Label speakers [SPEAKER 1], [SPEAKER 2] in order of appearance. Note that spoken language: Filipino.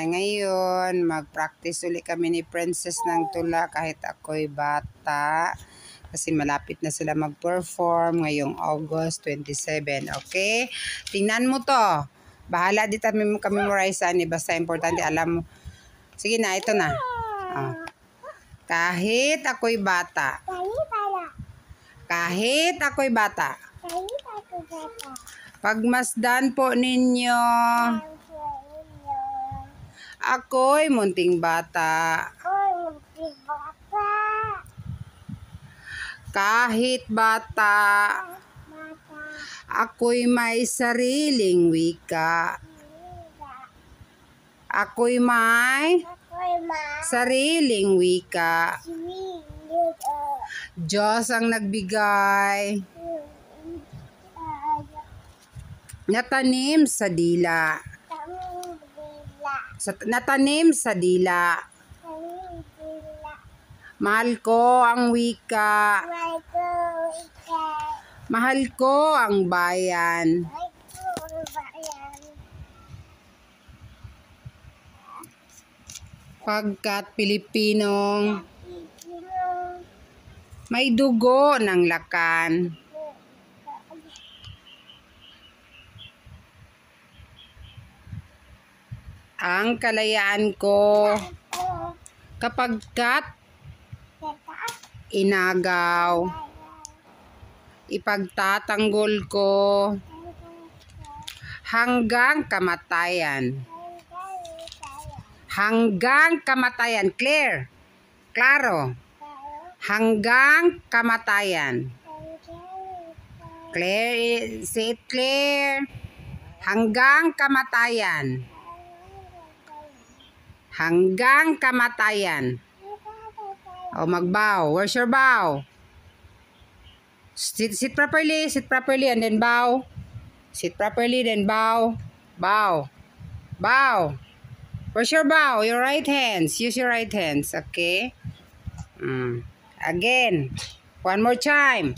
[SPEAKER 1] Ngayon, mag-practice ulit kami ni Princess ng tula kahit ako'y bata. Kasi malapit na sila mag-perform ngayong August 27. Okay? Tingnan mo to. Bahala di kami memorize ani. Basta importante alam mo. Sige na, ito na. Kahit ako'y bata. Kahit ako'y bata. Pagmasdan po ninyo. Ako'y munting bata. Kahit bata. Ako'y may sariling wika. Ako'y may sariling wika. Diyos ang nagbigay. Natanim sa dila. Natanim sa dila. Mahal ko ang wika. Mahal ko ang bayan. Pagkat Pilipinong may dugo ng lakan. Ang kalayaan ko kapagkat inagaw. Ipagtatanggol ko hanggang kamatayan. Hanggang kamatayan. Clear. Klaro. Hanggang kamatayan. Clear. Say it clear. Hanggang kamatayan. Hanggang kamatayan. O magbow. Where's your bow? Sit properly. Sit properly and then bow. Sit properly then bow. Bow. Bow. Where's your bow? Your right hands. Use your right hands. Okay? Again. One more time.